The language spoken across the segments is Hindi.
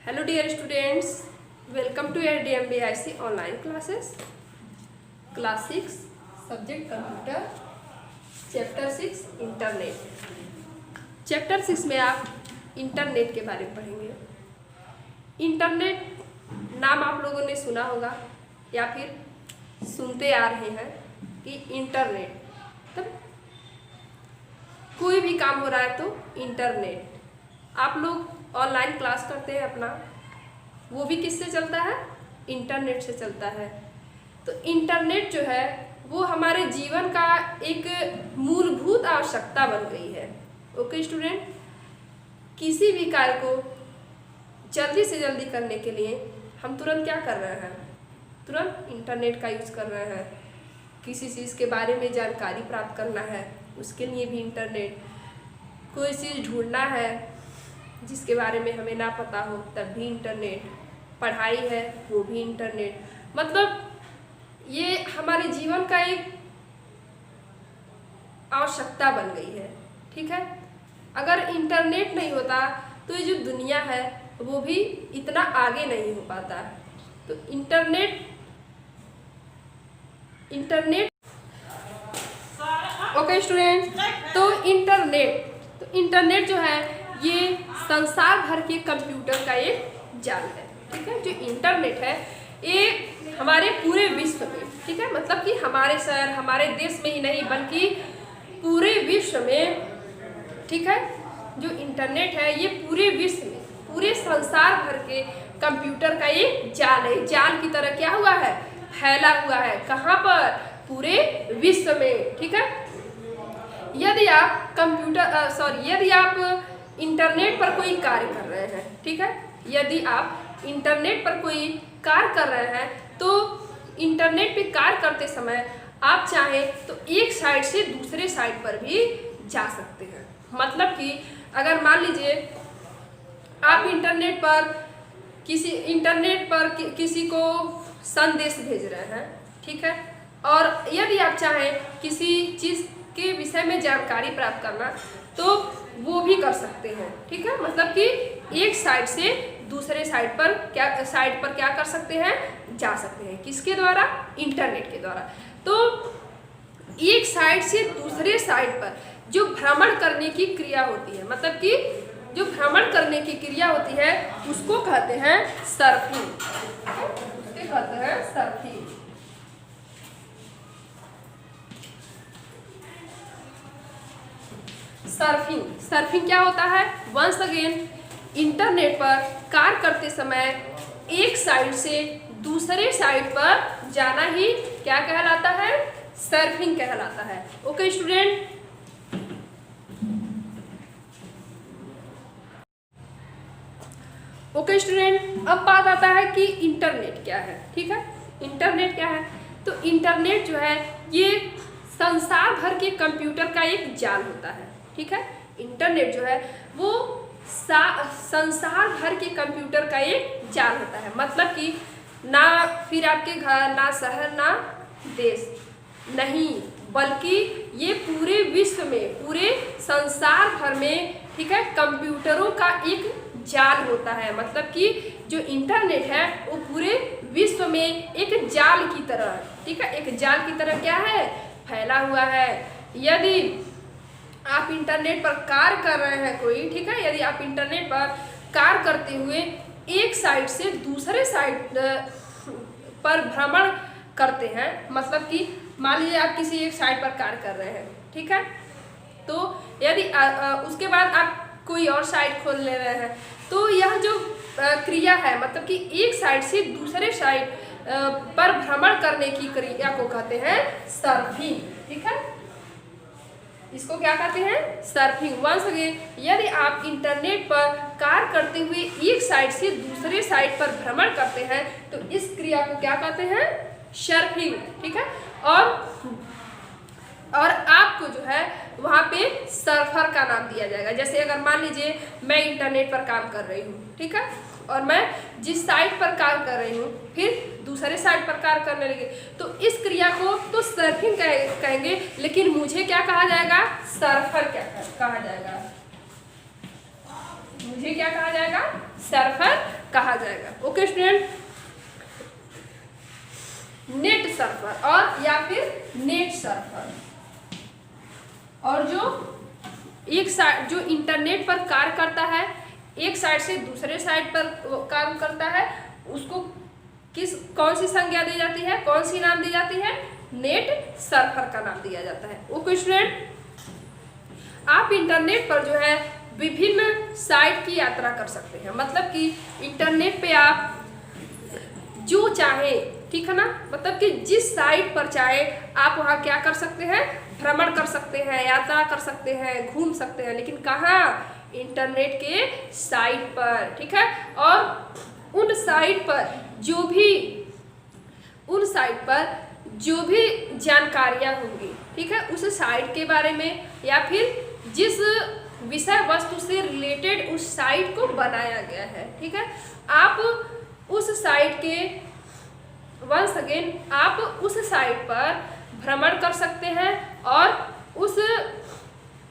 Hello dear students, welcome to your DMBIC online classes. Class 6, subject computer, chapter 6 internet. Chapter 6 में आप इंटरनेट के बारे में पढ़ेंगे। इंटरनेट नाम आप लोगों ने सुना होगा या फिर सुनते आ रहे हैं कि इंटरनेट तब कोई भी काम हो रहा है तो इंटरनेट। आप लोग ऑनलाइन क्लास करते हैं अपना, वो भी किससे चलता है? इंटरनेट से चलता है। तो इंटरनेट जो है वो हमारे जीवन का एक मूलभूत आवश्यकता बन गई है। ओके स्टूडेंट, किसी भी कार्य को जल्दी से जल्दी करने के लिए हम तुरंत क्या कर रहे हैं? तुरंत इंटरनेट का यूज़ कर रहे हैं। किसी चीज़ के बारे में जानकारी प्राप्त करना है उसके लिए भी इंटरनेट, कोई चीज़ ढूंढना है जिसके बारे में हमें ना पता हो तब भी इंटरनेट, पढ़ाई है वो भी इंटरनेट। मतलब ये हमारे जीवन का एक आवश्यकता बन गई है। ठीक है, अगर इंटरनेट नहीं होता तो ये जो दुनिया है वो भी इतना आगे नहीं हो पाता। तो इंटरनेट ओके स्टूडेंट, तो इंटरनेट जो है ये संसार भर के कंप्यूटर का एक जाल है। ठीक है, जो इंटरनेट है ये हमारे पूरे विश्व में, ठीक है, मतलब कि हमारे शहर हमारे देश में ही नहीं बल्कि पूरे विश्व में, ठीक है, जो इंटरनेट है ये पूरे विश्व में, पूरे संसार भर के कंप्यूटर का एक जाल है। जाल की तरह क्या हुआ है? फैला हुआ है। कहाँ पर? पूरे विश्व में। ठीक है, यदि आप इंटरनेट पर कोई कार्य कर रहे हैं, ठीक है, यदि आप इंटरनेट पर कोई कार्य कर रहे हैं तो इंटरनेट पे कार्य करते समय आप चाहें तो एक साइट से दूसरे साइट पर भी जा सकते हैं। मतलब कि अगर मान लीजिए आप इंटरनेट पर किसी को संदेश भेज रहे हैं, ठीक है, और यदि आप चाहें किसी चीज़ के विषय में जानकारी प्राप्त करना तो वो भी कर सकते हैं। ठीक है, मतलब कि एक साइट से दूसरे साइट पर क्या कर सकते हैं? जा सकते हैं। किसके द्वारा? इंटरनेट के द्वारा। तो एक साइट से दूसरे साइट पर जो भ्रमण करने की क्रिया होती है, मतलब कि जो भ्रमण करने की क्रिया होती है उसको कहते हैं सर्फिंग। उसके कहते हैं सर्फिंग। सर्फिंग क्या होता है? वंस अगेन, इंटरनेट पर कार्य करते समय एक साइट से दूसरे साइट पर जाना ही क्या कहलाता है? सर्फिंग कहलाता है। ओके स्टूडेंट, अब बात आता है कि इंटरनेट क्या है। ठीक है, इंटरनेट क्या है? तो इंटरनेट जो है ये संसार भर के कंप्यूटर का एक जाल होता है। ठीक है, इंटरनेट जो है वो संसार भर के कंप्यूटर का एक जाल होता है। मतलब कि ना फिर आपके घर, ना शहर, ना देश नहीं, बल्कि ये पूरे विश्व में, पूरे संसार भर में, ठीक है, कंप्यूटरों का एक जाल होता है। मतलब कि जो इंटरनेट है वो पूरे विश्व में एक जाल की तरह, ठीक है, एक जाल की तरह क्या है? फैला हुआ है। यदि आप इंटरनेट पर कार्य कर रहे हैं कोई, ठीक है, यदि आप इंटरनेट पर कार्य करते हुए एक साइट से दूसरे साइट पर भ्रमण करते हैं, मतलब कि मान लीजिए आप किसी एक साइट पर कार्य कर रहे हैं, ठीक है, तो यदि उसके बाद आप कोई और साइट खोल ले रहे हैं तो यह जो क्रिया है, मतलब कि एक साइट से दूसरे साइट पर भ्रमण करने की क्रिया को कहते हैं सर्फिंग। ठीक है, इसको क्या कहते हैं? सर्फिंग। वंस अगेन, यदि आप इंटरनेट पर कार्य करते हुए एक साइट से दूसरे साइट पर भ्रमण करते हैं तो इस क्रिया को क्या कहते हैं? सर्फिंग। ठीक है, और आपको जो है वहाँ पे सर्फर का नाम दिया जाएगा। जैसे अगर मान लीजिए मैं इंटरनेट पर काम कर रही हूँ, ठीक है, और मैं जिस साइट पर कार्य कर रही हूँ फिर दूसरे साइट पर कार्य करने लगे तो इस क्रिया को तो सर्फिंग कहेंगे, लेकिन मुझे क्या कहा जाएगा? सर्फर कहा जाएगा। मुझे क्या कहा जाएगा? सर्फर कहा जाएगा। ओके स्टूडेंट, नेट सर्फर और या फिर नेट सर्फर, और जो एक साइड जो इंटरनेट पर कार्य करता है, एक साइड से दूसरे साइड पर काम करता है, उसको कौन सी संज्ञा दी जाती है, कौन सी नाम दी जाती है? नेट सर्फर का नाम दिया जाता है। ओके स्टूडेंट, आप इंटरनेट पर जो है विभिन्न साइट की यात्रा कर सकते हैं। मतलब कि इंटरनेट पे आप जो चाहे, ठीक है ना, मतलब कि जिस साइट पर चाहे आप वहाँ क्या कर सकते हैं? भ्रमण कर सकते हैं, यात्रा कर सकते हैं, घूम सकते हैं। लेकिन कहाँ? इंटरनेट के साइट पर, ठीक है। और उन साइट पर जो भी जानकारियाँ होंगी, ठीक है, उस साइट के बारे में या फिर जिस विषय वस्तु से रिलेटेड उस साइट को बनाया गया है, ठीक है, आप उस साइट के वंस अगेन आप उस साइट पर भ्रमण कर सकते हैं और उस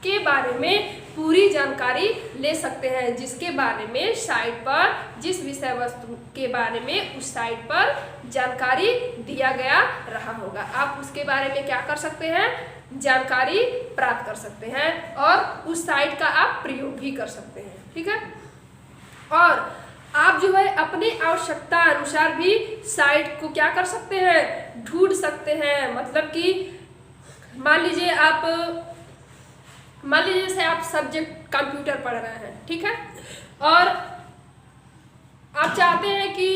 के बारे में पूरी जानकारी ले सकते हैं, जिसके बारे में साइट पर, जिस विषय वस्तु के बारे में उस साइट पर जानकारी दिया गया रहा होगा, आप उसके बारे में क्या कर सकते हैं? जानकारी प्राप्त कर सकते हैं और उस साइट का आप प्रयोग भी कर सकते हैं, ठीक है। और आप जो है अपने आवश्यकता अनुसार भी साइट को क्या कर सकते हैं? ढूंढ सकते हैं। मतलब कि मान लीजिए जैसे आप सब्जेक्ट कंप्यूटर पढ़ रहे हैं, ठीक है, और आप चाहते हैं कि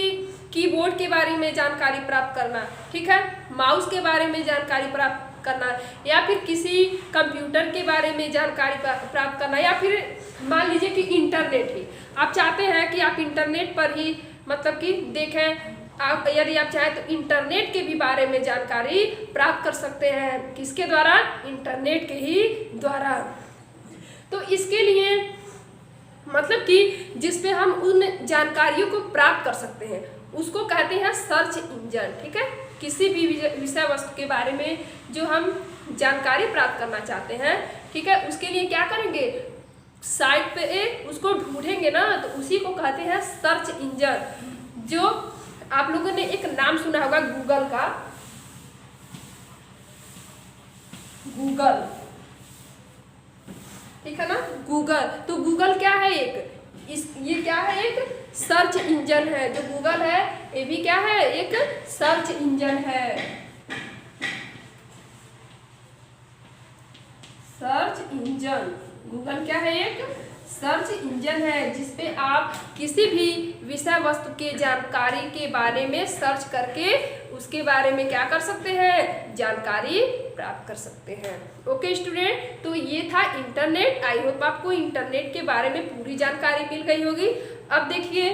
कीबोर्ड के बारे में जानकारी प्राप्त करना, ठीक है, माउस के बारे में जानकारी प्राप्त करना, या फिर किसी कंप्यूटर के बारे में जानकारी प्राप्त करना, या फिर मान लीजिए कि इंटरनेट ही आप चाहते हैं कि आप इंटरनेट पर ही मतलब कि देखें। आप यदि आप चाहें तो इंटरनेट के भी बारे में जानकारी प्राप्त कर सकते हैं। किसके द्वारा? इंटरनेट के ही द्वारा। तो इसके लिए मतलब कि जिस पे हम उन जानकारियों को प्राप्त कर सकते हैं उसको कहते हैं सर्च इंजन, ठीक है। किसी भी विषय वस्तु के बारे में जो हम जानकारी प्राप्त करना चाहते हैं, ठीक है, उसके लिए क्या करेंगे? साइट पे उसको ढूंढेंगे ना, तो उसी को कहते हैं सर्च इंजन। जो आप लोगों ने एक नाम सुना होगा गूगल का, गूगल, ठीक है ना, गूगल। तो गूगल क्या है? ये क्या है? एक सर्च इंजन है। जो गूगल है ये भी क्या है? एक सर्च इंजन है। सर्च इंजन, गूगल क्या है? एक सर्च इंजन है जिसपे आप किसी भी विषय वस्तु के जानकारी के बारे में सर्च करके उसके बारे में क्या कर सकते हैं? जानकारी प्राप्त कर सकते हैं। ओके स्टूडेंट, तो ये था इंटरनेट। आई होप आपको इंटरनेट के बारे में पूरी जानकारी मिल गई होगी। अब देखिए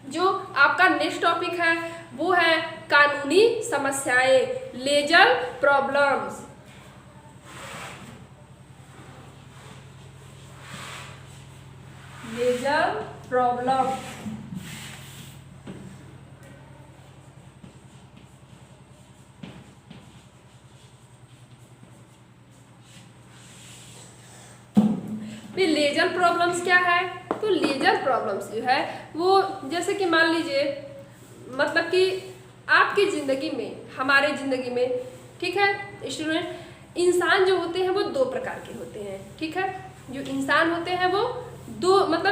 जो आपका नेक्स्ट टॉपिक है वो है कानूनी समस्याएं, legal problems. Legal problem, legal problems क्या है? तो लीगल प्रॉब्लम्स जो है वो जैसे कि मान लीजिए मतलब कि आपकी ज़िंदगी में, हमारे ज़िंदगी में, ठीक है स्टूडेंट, इंसान जो होते हैं वो दो प्रकार के होते हैं, ठीक है। जो इंसान होते हैं वो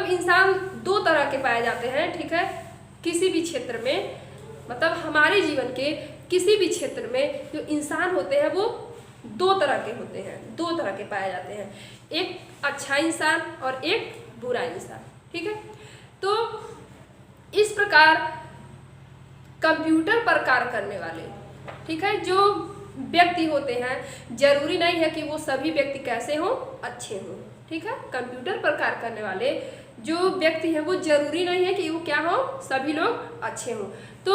इंसान दो तरह के पाए जाते हैं, ठीक है। किसी भी क्षेत्र में, मतलब हमारे जीवन के किसी भी क्षेत्र में जो इंसान होते हैं वो दो तरह के होते हैं, दो तरह के पाए जाते हैं। एक अच्छा इंसान और एक बुरा इंसान, ठीक है। तो इस प्रकार कंप्यूटर पर कार्य करने वाले, ठीक है, जो व्यक्ति होते हैं, जरूरी नहीं है कि वो सभी व्यक्ति कैसे हों? अच्छे हों, ठीक है। कंप्यूटर पर कार्य करने वाले जो व्यक्ति हैं वो जरूरी नहीं है कि वो क्या हो? सभी लोग अच्छे हों। तो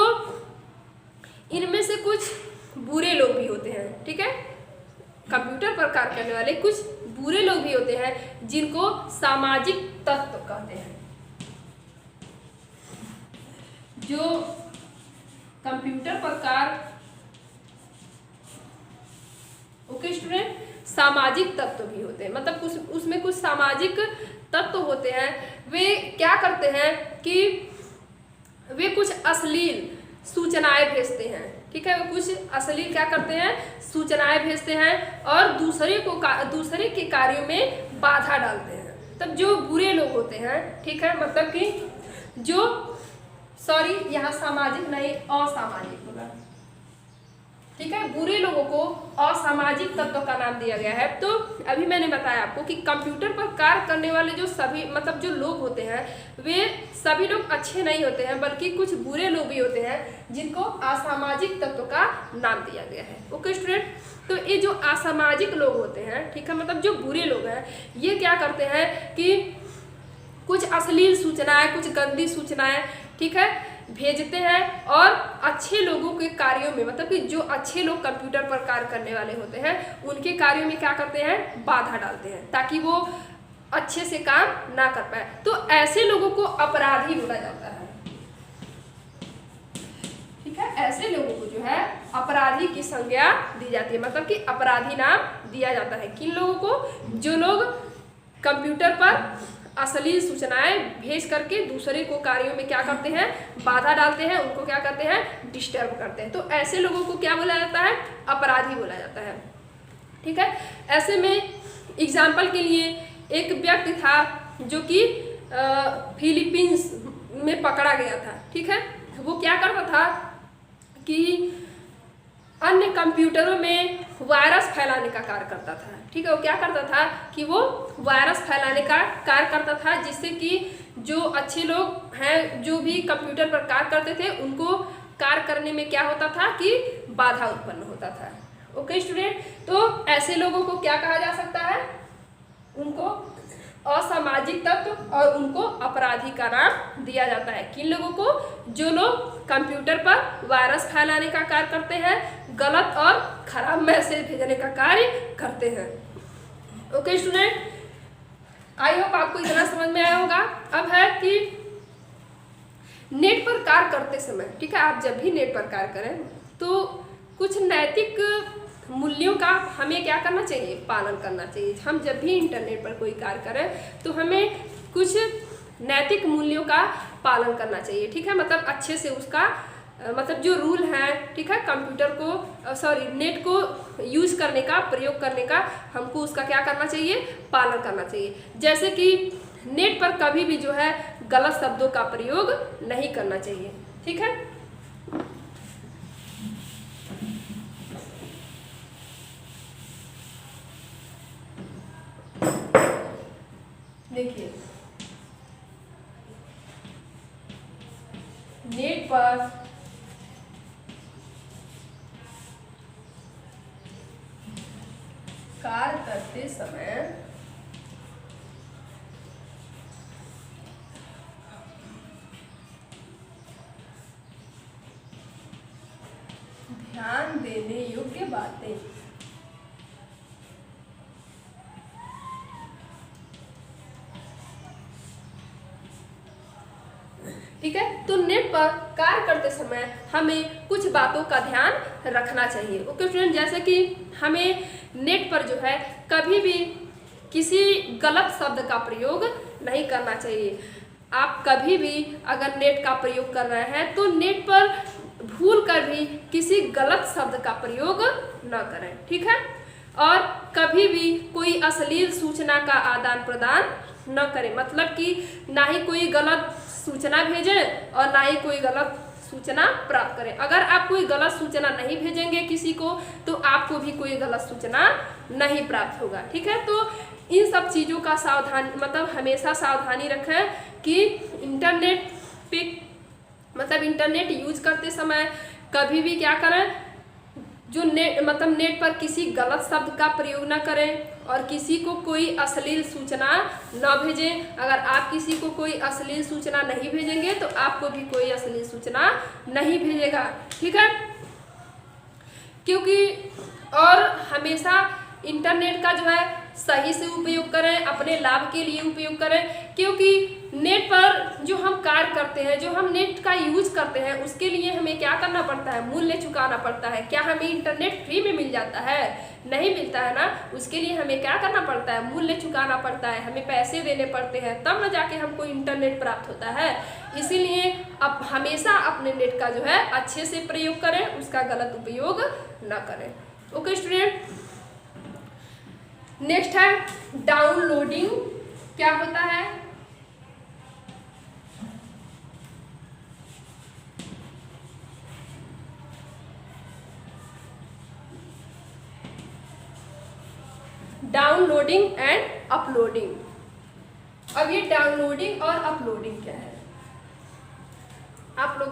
इनमें से कुछ बुरे लोग भी होते हैं, ठीक है। कंप्यूटर पर कार्य करने वाले कुछ बुरे लोग भी होते हैं जिनको सामाजिक तत्व कहते हैं। जो कंप्यूटर पर कार्य, ओके स्टूडेंट, सामाजिक तत्व भी होते हैं, मतलब उसमें कुछ सामाजिक तत्व होते हैं। वे क्या करते हैं कि वे कुछ अश्लील सूचनाएं भेजते हैं, ठीक है। वे कुछ अश्लील क्या करते हैं, सूचनाएं भेजते हैं और दूसरे के कार्यों में बाधा डालते हैं। तब जो बुरे लोग होते हैं, ठीक है, मतलब कि जो यहाँ सामाजिक नहीं असामाजिक होगा, ठीक है। बुरे लोगों को असामाजिक तत्व का नाम दिया गया है। तो अभी मैंने बताया आपको कि कंप्यूटर पर कार्य करने वाले जो सभी मतलब जो लोग होते हैं वे सभी लोग अच्छे नहीं होते हैं, बल्कि कुछ बुरे लोग भी होते हैं जिनको असामाजिक तत्व का नाम दिया गया है। ओके स्टूडेंट, तो ये जो असामाजिक लोग होते हैं, ठीक है, मतलब जो बुरे लोग हैं, ये क्या करते हैं कि कुछ अश्लील सूचनाएं, कुछ गंदी सूचनाएं, ठीक है, भेजते हैं और अच्छे लोगों के कार्यों में, मतलब कि जो अच्छे लोग कंप्यूटर पर कार्य करने वाले होते हैं उनके कार्यों में क्या करते हैं, बाधा डालते हैं ताकि वो अच्छे से काम ना कर पाए। तो ऐसे लोगों को अपराधी बोला जाता है, ठीक है। ऐसे लोगों को जो है अपराधी की संज्ञा दी जाती है, मतलब कि अपराधी नाम दिया जाता है। किन लोगों को, जो लोग कंप्यूटर पर अश्लील सूचनाएं भेज करके दूसरे को कार्यों में क्या करते हैं, बाधा डालते हैं, उनको क्या करते हैं, डिस्टर्ब करते हैं। तो ऐसे लोगों को क्या बोला जाता है, अपराधी बोला जाता है, ठीक है। ऐसे में एग्जाम्पल के लिए एक व्यक्ति था जो कि फिलीपींस में पकड़ा गया था, ठीक है। वो क्या करता था कि अन्य कंप्यूटरों में वायरस फैलाने का कार्य करता था, ठीक है। वो क्या करता था कि वो वायरस फैलाने का कार्य करता था, जिससे कि जो अच्छे लोग हैं जो भी कंप्यूटर पर कार्य करते थे उनको कार्य करने में क्या होता था कि बाधा उत्पन्न होता था। ओके स्टूडेंट, तो ऐसे लोगों को क्या कहा जा सकता है, उनको असामाजिक तत्व और उनको अपराधी का नाम दिया जाता है। किन लोगों को, जो लोग कंप्यूटर पर वायरस फैलाने का कार्य करते हैं, गलत और खराब मैसेज भेजने का कार्य करते हैं। ओके स्टूडेंट, आई होप आपको इतना समझ में आया होगा। अब है कि नेट पर कार्य करते समय, ठीक है, आप जब भी नेट पर कार्य करें तो कुछ नैतिक मूल्यों का हमें क्या करना चाहिए, पालन करना चाहिए। हम जब भी इंटरनेट पर कोई कार्य करें तो हमें कुछ नैतिक मूल्यों का पालन करना चाहिए, ठीक है। मतलब अच्छे से उसका मतलब जो रूल है, ठीक है, कंप्यूटर को नेट को यूज करने का, प्रयोग करने का हमको उसका क्या करना चाहिए, पालन करना चाहिए। जैसे कि नेट पर कभी भी जो है गलत शब्दों का प्रयोग नहीं करना चाहिए, ठीक है। देखिए नेट पर कार्य करते समय ध्यान देने योग्य बातें, ठीक है। तो नेट पर कार्य करते समय हमें कुछ बातों का ध्यान रखना चाहिए। ओके स्टूडेंट, जैसे कि हमें नेट पर जो है कभी भी किसी गलत शब्द का प्रयोग नहीं करना चाहिए। आप कभी भी अगर नेट का प्रयोग कर रहे हैं तो नेट पर भूल कर भी किसी गलत शब्द का प्रयोग न करें, ठीक है। और कभी भी कोई अश्लील सूचना का आदान प्रदान न करें, मतलब कि ना ही कोई गलत सूचना भेजें और ना ही कोई गलत सूचना प्राप्त करें। अगर आप कोई गलत सूचना नहीं भेजेंगे किसी को तो आपको भी कोई गलत सूचना नहीं प्राप्त होगा, ठीक है। तो इन सब चीज़ों का मतलब हमेशा सावधानी रखें कि इंटरनेट पे मतलब इंटरनेट यूज करते समय कभी भी क्या करें, जो नेट पर किसी गलत शब्द का प्रयोग ना करें और किसी को कोई अश्लील सूचना न भेजें। अगर आप किसी को कोई अश्लील सूचना नहीं भेजेंगे तो आपको भी कोई अश्लील सूचना नहीं भेजेगा, ठीक है। क्योंकि और हमेशा इंटरनेट का जो है सही से उपयोग करें, अपने लाभ के लिए उपयोग करें, क्योंकि नेट पर जो हम कार्य करते हैं, जो हम नेट का यूज करते हैं, उसके लिए हमें क्या करना पड़ता है, मूल्य चुकाना पड़ता है। क्या हमें इंटरनेट फ्री में मिल जाता है? नहीं मिलता है ना। उसके लिए हमें क्या करना पड़ता है, मूल्य चुकाना पड़ता है, हमें पैसे देने पड़ते हैं, तब न जाके हमको इंटरनेट प्राप्त होता है। इसीलिए अब हमेशा अपने नेट का जो है अच्छे से प्रयोग करें, उसका गलत उपयोग न करें। ओके स्टूडेंट, नेक्स्ट है डाउनलोडिंग। क्या होता है? Downloading and uploading. अब ये डाउनलोडिंग और अपलोडिंग क्या है? आप लोग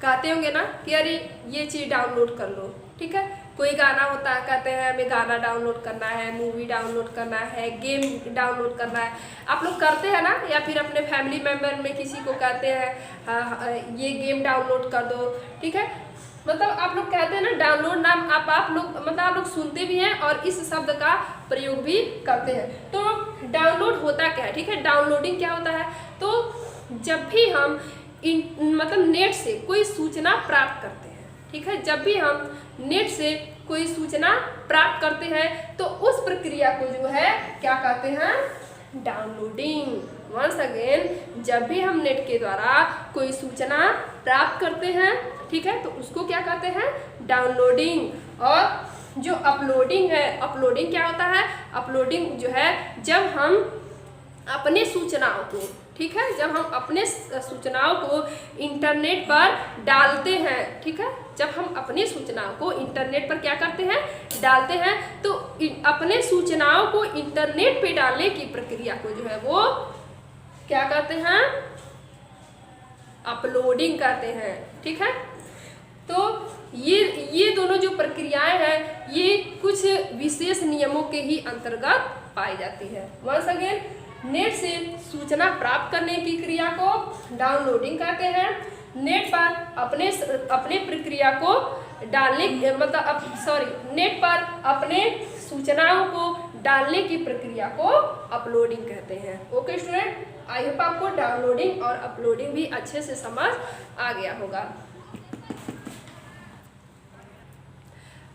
कहते होंगे ना कि अरे ये चीज़ डाउनलोड कर लो, ठीक है। कोई गाना होता है, कहते हैं हमें गाना डाउनलोड करना है, मूवी डाउनलोड करना है, गेम डाउनलोड करना है। आप लोग करते हैं ना, या फिर अपने फैमिली मेम्बर में किसी को कहते हैं ये गेम डाउनलोड कर दो, ठीक है। मतलब आप लोग कहते हैं ना डाउनलोड, नाम आप लोग मतलब आप लोग सुनते भी हैं और इस शब्द का प्रयोग भी करते हैं। तो डाउनलोड होता क्या है, ठीक है। डाउनलोडिंग क्या होता है? तो जब भी हम मतलब नेट से कोई सूचना प्राप्त करते हैं, ठीक है, जब भी हम नेट से कोई सूचना प्राप्त करते हैं तो उस प्रक्रिया को जो है क्या कहते हैं, डाउनलोडिंग। वंस अगेन, जब भी हम नेट के द्वारा कोई सूचना प्राप्त करते हैं, ठीक है, तो उसको क्या कहते हैं, डाउनलोडिंग। और जो अपलोडिंग है, अपलोडिंग क्या होता है? अपलोडिंग जो है जब हम अपने सूचनाओं को, ठीक है, जब हम अपने सूचनाओं को इंटरनेट पर डालते हैं, ठीक है, जब हम अपनी सूचनाओं को इंटरनेट पर क्या करते हैं, डालते हैं, तो अपने सूचनाओं को इंटरनेट पे डालने की प्रक्रिया को जो है वो क्या कहते हैं, अपलोडिंग कहते हैं, ठीक है। तो ये दोनों जो प्रक्रियाएं हैं ये कुछ विशेष नियमों के ही अंतर्गत पाई जाती है। वंस अगेन, नेट से सूचना प्राप्त करने की क्रिया को डाउनलोडिंग कहते हैं। नेट पर अपने प्रक्रिया को डालने नेट पर अपने सूचनाओं को डालने की प्रक्रिया को अपलोडिंग कहते हैं। ओके स्टूडेंट, आई होप आपको डाउनलोडिंग और अपलोडिंग भी अच्छे से समझ आ गया होगा।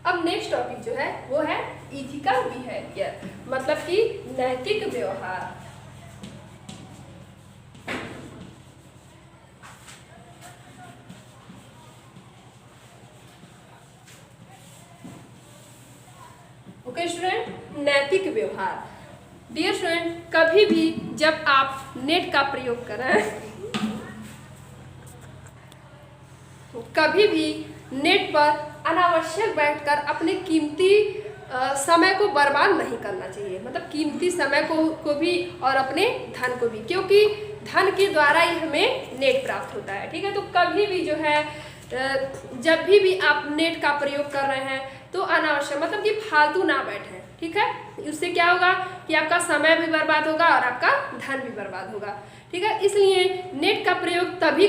अब नेक्स्ट टॉपिक जो है वो है इथिकल बिहेवियर, मतलब कि नैतिक व्यवहार। ओके स्टूडेंट, नैतिक व्यवहार। डियर स्टूडेंट, कभी भी जब आप नेट का प्रयोग करें, कभी भी नेट पर अनावश्यक बैठकर अपने कीमती समय को बर्बाद नहीं करना चाहिए। मतलब कीमती समय को भी और अपने धन को भी, क्योंकि धन के द्वारा ही हमें नेट प्राप्त होता है, ठीक है। तो कभी भी जो है जब भी आप नेट का प्रयोग कर रहे हैं तो अनावश्यक मतलब कि फालतू ना बैठें, ठीक है। उससे क्या होगा कि आपका समय भी बर्बाद होगा और आपका धन भी बर्बाद होगा, ठीक है। इसलिए नेट का प्रयोग तभी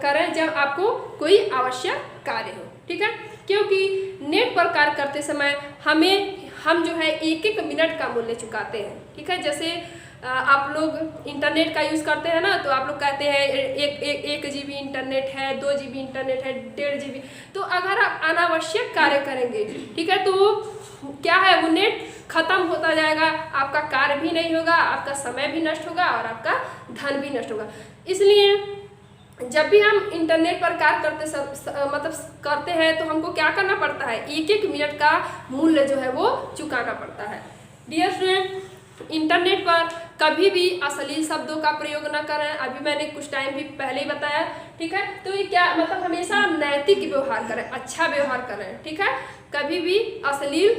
करें जब आपको कोई आवश्यक कार्य हो, ठीक है। क्योंकि नेट पर कार्य करते समय हम जो है एक एक मिनट का मूल्य चुकाते हैं, ठीक है। जैसे आप लोग इंटरनेट का यूज़ करते हैं ना, तो आप लोग कहते हैं एक GB इंटरनेट है, 2 GB इंटरनेट है, 1.5 GB। तो अगर आप अनावश्यक कार्य करेंगे, ठीक है, तो क्या है, वो नेट खत्म होता जाएगा, आपका कार्य भी नहीं होगा, आपका समय भी नष्ट होगा और आपका धन भी नष्ट होगा। इसलिए जब भी हम इंटरनेट पर कार्य करते हैं तो हमको क्या करना पड़ता है, एक एक मिनट का मूल्य जो है वो चुकाना पड़ता है। डियर स्टूडेंट, इंटरनेट पर कभी भी अश्लील शब्दों का प्रयोग न करें। अभी मैंने कुछ टाइम भी पहले ही बताया, ठीक है। तो ये क्या मतलब, हमेशा नैतिक व्यवहार करें, अच्छा व्यवहार करें, ठीक है। कभी भी अश्लील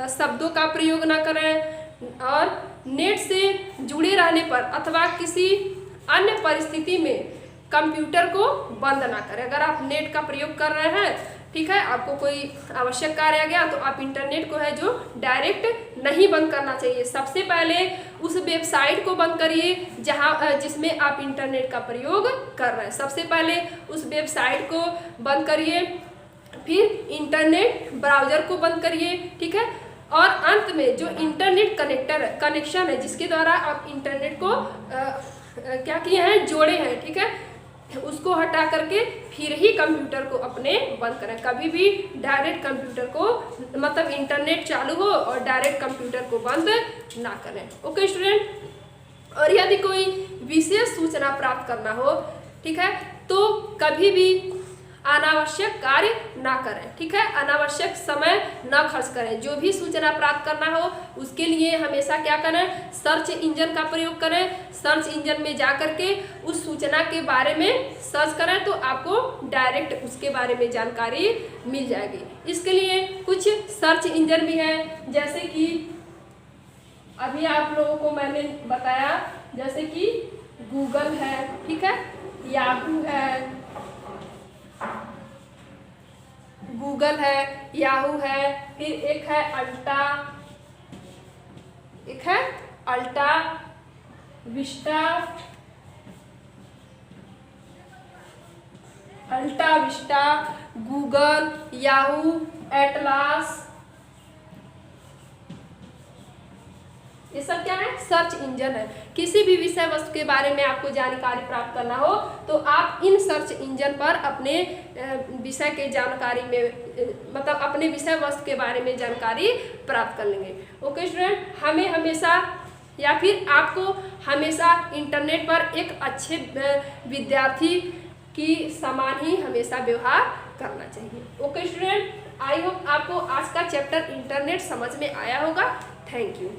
शब्दों का प्रयोग न करें और नेट से जुड़े रहने पर अथवा किसी अन्य परिस्थिति में कंप्यूटर को बंद ना करें। अगर आप नेट का प्रयोग कर रहे हैं, ठीक है, आपको कोई आवश्यक कार्य आ गया तो आप इंटरनेट को है जो डायरेक्ट नहीं बंद करना चाहिए। सबसे पहले उस वेबसाइट को बंद करिए जिसमें आप इंटरनेट का प्रयोग कर रहे हैं। सबसे पहले उस वेबसाइट को बंद करिए, फिर इंटरनेट ब्राउज़र को बंद करिए, ठीक है। और अंत में जो इंटरनेट कनेक्शन है जिसके द्वारा आप इंटरनेट को क्या किए हैं, जोड़े हैं, ठीक है, उसको हटा करके फिर ही कंप्यूटर को अपने बंद करें। कभी भी डायरेक्ट कंप्यूटर को मतलब इंटरनेट चालू हो और डायरेक्ट कंप्यूटर को बंद ना करें। ओके स्टूडेंट, और यदि कोई विशेष सूचना प्राप्त करना हो, ठीक है, तो कभी भी अनावश्यक कार्य ना करें, ठीक है, अनावश्यक समय न खर्च करें। जो भी सूचना प्राप्त करना हो उसके लिए हमेशा क्या करें, सर्च इंजन का प्रयोग करें। सर्च इंजन में जा करके उस सूचना के बारे में सर्च करें तो आपको डायरेक्ट उसके बारे में जानकारी मिल जाएगी। इसके लिए कुछ सर्च इंजन भी है, जैसे कि अभी आप लोगों को मैंने बताया, जैसे कि गूगल है, ठीक है, याहू है, गूगल है, याहू है, फिर एक है अल्टा विस्टा, गूगल, याहू, एटलास, ये सब क्या है, सर्च इंजन है। किसी भी विषय वस्तु के बारे में आपको जानकारी प्राप्त करना हो तो आप इन सर्च इंजन पर अपने विषय के जानकारी में मतलब अपने विषय वस्तु के बारे में जानकारी प्राप्त कर लेंगे। ओके स्टूडेंट, हमें हमेशा या फिर आपको हमेशा इंटरनेट पर एक अच्छे विद्यार्थी की समान ही हमेशा व्यवहार करना चाहिए। ओके स्टूडेंट, आई होप आपको आज का चैप्टर इंटरनेट समझ में आया होगा। Thank you.